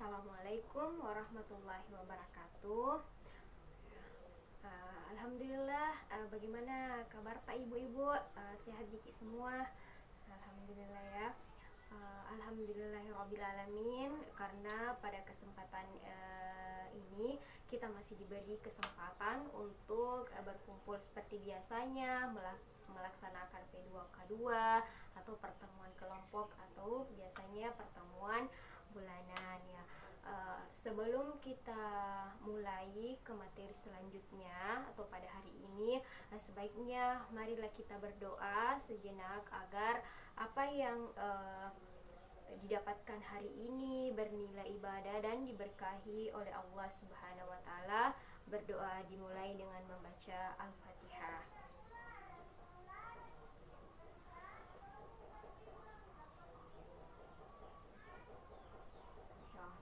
Assalamualaikum warahmatullahi wabarakatuh. Alhamdulillah, bagaimana kabar Pak Ibu-ibu? Sehat jiki semua? Alhamdulillah ya. Alhamdulillahirrabbilalamin, karena pada kesempatan ini kita masih diberi kesempatan untuk berkumpul seperti biasanya, melaksanakan P2K2 atau pertemuan kelompok, atau biasanya pertemuan bulanan ya. Sebelum kita mulai ke materi selanjutnya atau pada hari ini, sebaiknya marilah kita berdoa sejenak agar apa yang didapatkan hari ini bernilai ibadah dan diberkahi oleh Allah Subhanahu wa taala. Berdoa dimulai dengan membaca Al-Fatihah.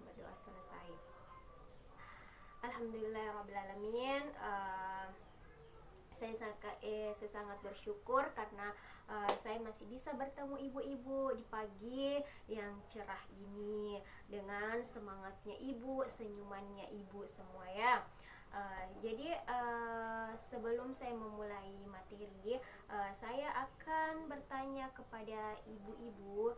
Berdoa selesai. Alhamdulillahirrabbilalamin. Saya sangat bersyukur karena saya masih bisa bertemu ibu-ibu di pagi yang cerah ini dengan semangatnya ibu, senyumannya ibu semua ya. Jadi sebelum saya memulai materi, saya akan bertanya kepada ibu-ibu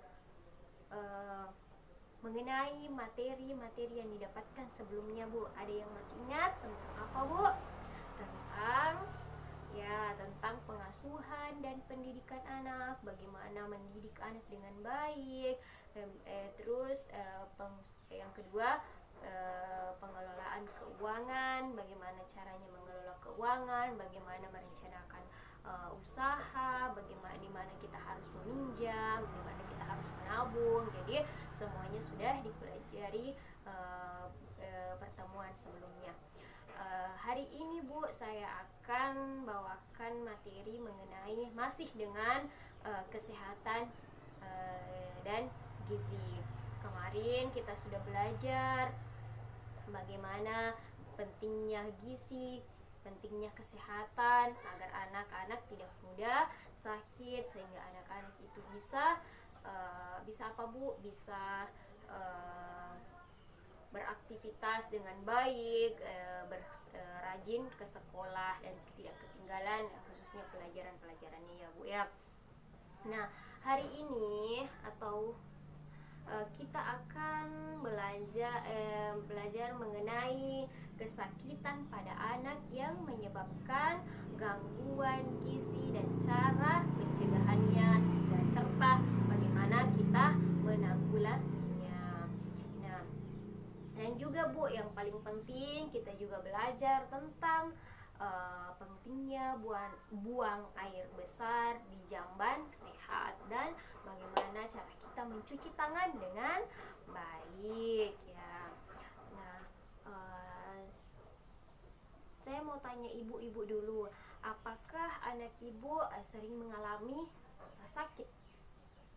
mengenai materi-materi yang didapatkan sebelumnya, Bu. Ada yang masih ingat tentang apa, Bu? Tentang pengasuhan dan pendidikan anak, bagaimana mendidik anak dengan baik. Terus yang kedua, pengelolaan keuangan, bagaimana caranya mengelola keuangan, bagaimana merencanakan usaha, bagaimana dimana kita harus meminjam, dimana kita harus menabung. Jadi semuanya sudah dipelajari pertemuan sebelumnya. Hari ini, Bu, saya akan bawakan materi mengenai masih dengan kesehatan dan gizi. Kemarin kita sudah belajar bagaimana pentingnya gizi, pentingnya kesehatan agar anak-anak tidak mudah sakit, sehingga anak-anak itu bisa apa, Bu? Bisa beraktivitas dengan baik, rajin ke sekolah dan tidak ketinggalan khususnya pelajaran-pelajarannya ya, Bu ya. Nah, hari ini atau kita akan belajar mengenai kesakitan pada anak yang menyebabkan gangguan gizi dan cara pencegahannya, serta bagaimana kita menanggulanginya. Nah, dan juga, Bu, yang paling penting kita juga belajar tentang pentingnya buang air besar di jamban sehat dan bagaimana cara kita mencuci tangan dengan baik ya. Nah, saya mau tanya ibu-ibu dulu, apakah anak ibu sering mengalami sakit?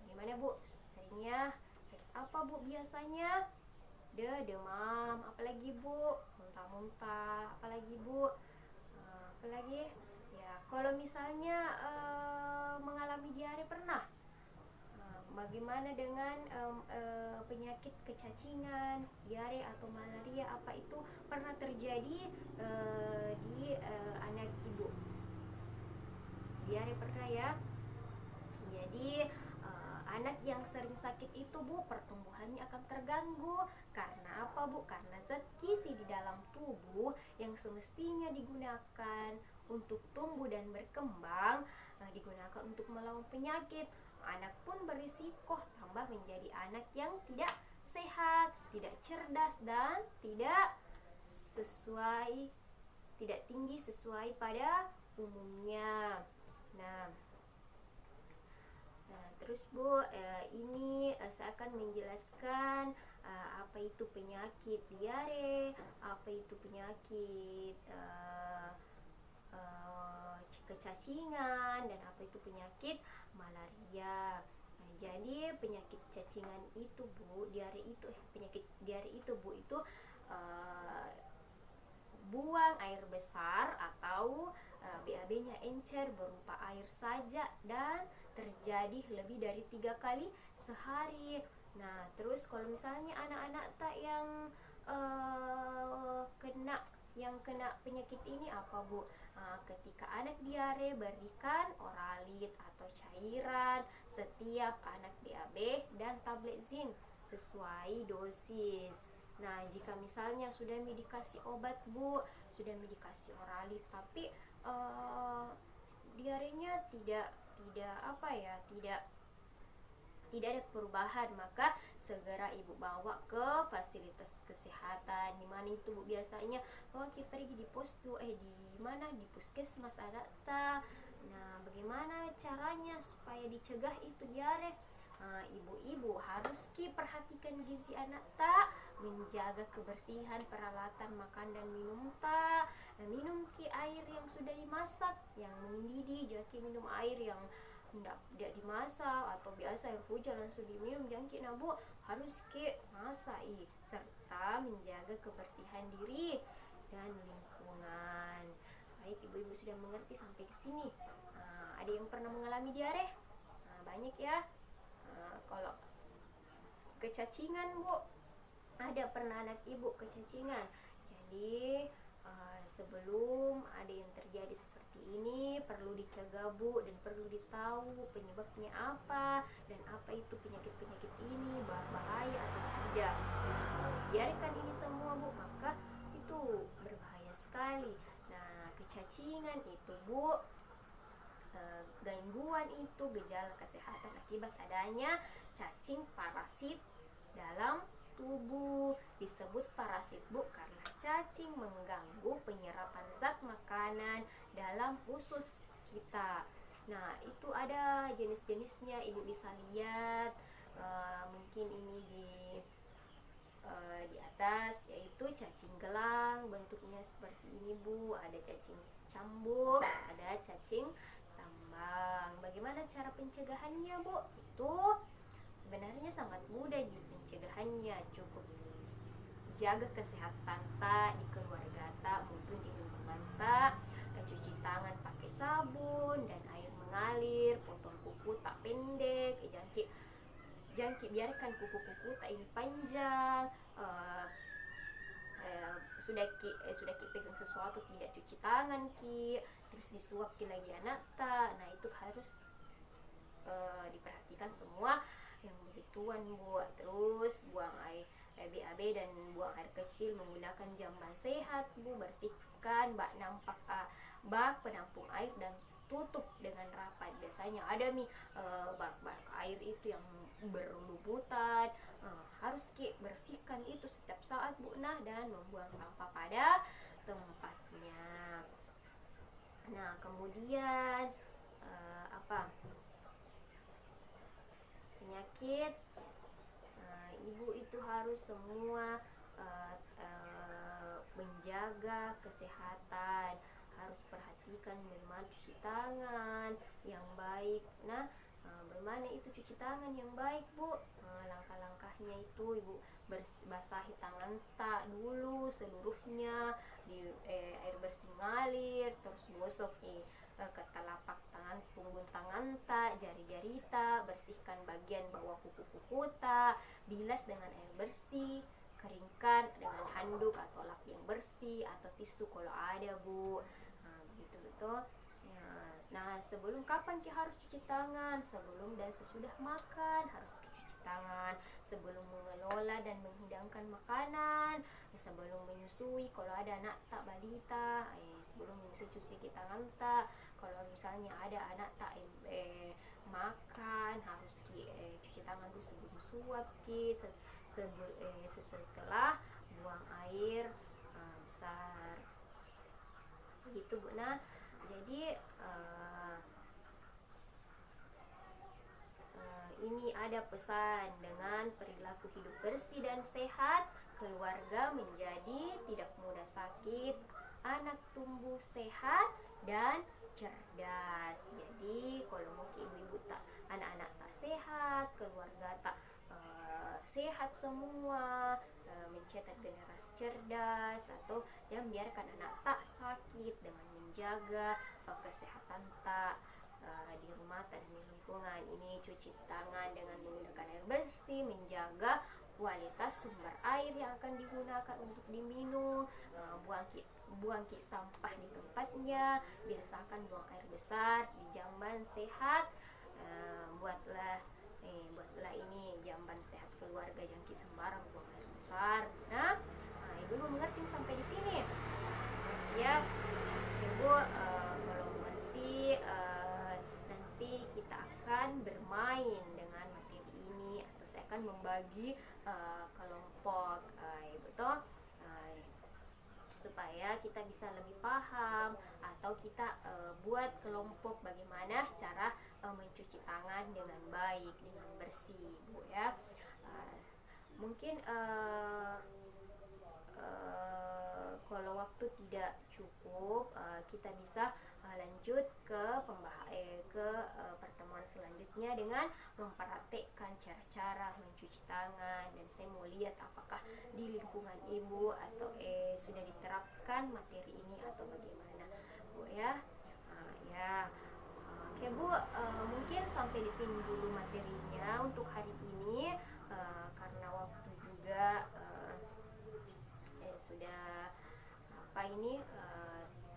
Gimana, Bu? Seringnya sakit apa, Bu, biasanya? Demam, apalagi, Bu? Muntah-muntah, apalagi, Bu? Apalagi ya, kalau misalnya mengalami diare pernah. Bagaimana dengan penyakit kecacingan, diare atau malaria, apa itu pernah terjadi di anak ibu? Diare pernah ya. Jadi anak yang sering sakit itu, Bu, pertumbuhannya akan terganggu. Karena apa, Bu? Karena zat gizi di dalam tubuh yang semestinya digunakan untuk tumbuh dan berkembang digunakan untuk melawan penyakit. Anak pun berisiko tambah menjadi anak yang tidak sehat, tidak cerdas, dan tidak tinggi sesuai pada umumnya. Nah, terus, Bu, ini saya akan menjelaskan apa itu penyakit diare, apa itu penyakit kecacingan, dan apa itu penyakit malaria. Nah, jadi penyakit cacingan itu, Bu, penyakit diare itu, Bu, itu buang air besar atau BAB-nya encer berupa air saja dan terjadi lebih dari 3 kali sehari. Nah, terus kalau misalnya anak-anak tak yang kena penyakit ini apa Bu? Ketika anak diare, berikan oralit atau cairan setiap anak BAB dan tablet zinc sesuai dosis. Nah, jika misalnya sudah dikasih obat Bu, sudah dikasih oralit, tapi diarenya tidak apa ya, tidak ada perubahan, maka segera ibu bawa ke fasilitas kesehatan. Di mana itu Bu biasanya? Oh, kita pergi di di mana, di puskesmas ada ta. Nah, bagaimana caranya supaya dicegah itu diare? Ibu-ibu harus perhatikan gizi anak ta, menjaga kebersihan peralatan makan dan minum ta. Minum air yang sudah dimasak, yang mendidih, jangan minum air yang tidak dimasak atau biasa air hujan langsung diminum, jangan Bu, harus masak serta menjaga kebersihan diri dan lingkungan. Baik, ibu-ibu sudah mengerti sampai ke sini. Ada yang pernah mengalami diare? Banyak ya. Kalau kecacingan Bu, ada pernah anak ibu kecacingan. Jadi sebelum ada yang terjadi seperti ini, perlu dicegah Bu, dan perlu ditahu penyebabnya apa dan apa itu penyakit-penyakit ini berbahaya atau tidak. Biarkan ini semua Bu, maka itu berbahaya sekali. Nah, kecacingan itu Bu, gangguan itu gejala kesehatan akibat adanya cacing parasit dalam tubuh. Disebut parasit Bu karena cacing mengganggu penyerapan zat makanan dalam usus kita. Nah, itu ada jenis-jenisnya, ibu bisa lihat mungkin ini di atas, yaitu cacing gelang, bentuknya seperti ini Bu. Ada cacing cambuk, ada cacing tambang. Bagaimana cara pencegahannya Bu? Itu sebenarnya sangat mudah pencegahannya. Cukup jaga kesehatan ta di keluarga ta maupun di lingkungan ta. Cuci tangan pakai sabun dan air mengalir. Potong kuku tak pendek, jangan biarkan kuku-kuku tak ini panjang. Sudah pegang sesuatu, tidak cuci tangan terus disuap lagi anak ta. Nah, itu harus diperhatikan semua yang begituan Bu. Terus buang air BAB dan buang air kecil menggunakan jamban sehat Bu. Bersihkan bak penampung air dan tutup dengan rapat. Biasanya ada bak air itu yang berlumutan, harus bersihkan itu setiap saat Bu. Nah, dan membuang sampah pada tempatnya. Nah, kemudian penyakit, ibu itu harus semua menjaga kesehatan, harus perhatikan bagaimana cuci tangan yang baik. Nah, bagaimana itu cuci tangan yang baik Bu? Langkah-langkahnya itu ibu basahi tangan tak dulu seluruhnya di air bersih ngalir, terus gosok ke telapak tangan, punggung tangan ta, jari-jari ta, bersihkan bagian bawah kuku-kuku ta, bilas dengan air bersih, keringkan dengan handuk atau lap yang bersih atau tisu kalau ada Bu. Begitu betul. Nah, sebelum kapan harus cuci tangan? Sebelum dan sesudah makan harus cuci tangan. Sebelum mengelola dan menghidangkan makanan, sebelum menyusui kalau ada anak tak balita, sebelum menyusui cuci tangan tak. Kalau misalnya ada anak tak makan, harus cuci tangan dulu sebelum suap setelah buang air besar. Begitu Bu. Nah, jadi ini ada pesan, dengan perilaku hidup bersih dan sehat, keluarga menjadi tidak mudah sakit, anak tumbuh sehat dan cerdas. Jadi kalau mungkin ibu-ibu tak, anak-anak tak sehat, keluarga tak sehat semua, mencetak generasi cerdas, atau jangan biarkan anak tak sakit dengan menjaga kesehatan tak. di rumah atau di lingkungan. Ini cuci tangan dengan menggunakan air bersih, menjaga kualitas sumber air yang akan digunakan untuk diminum, buang sampah di tempatnya, biasakan buang air besar di jamban sehat. Buatlah ini jamban sehat keluarga, jangan sembarang buang air besar. Nah, ibu mengerti sampai di sini ya. Ibu kalau mengerti, nanti kita akan bermain dengan materi ini, atau saya akan membagi kelompok ibu toh, supaya kita bisa lebih paham, atau kita buat kelompok bagaimana cara mencuci tangan dengan baik, dengan bersih, Bu ya. Mungkin kalau waktu tidak cukup, kita bisa lanjut ke pertemuan selanjutnya dengan mempraktekkan cara-cara mencuci tangan, dan saya mau lihat apakah di lingkungan ibu atau sudah diterapkan materi ini atau bagaimana, Bu ya. Ya. Oke Bu, mungkin sampai di sini dulu materinya untuk hari ini, karena waktu juga sudah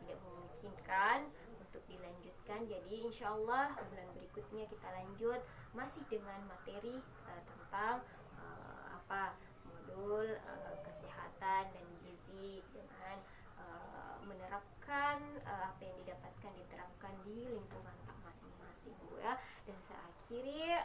tidak memungkinkan untuk dilanjutkan. Jadi insyaallah bulan berikutnya kita lanjut masih dengan materi tentang modul kesehatan dan gizi, dengan menerapkan apa yang diterapkan di lingkungan masing-masing, Bu ya. Dan saya akhiri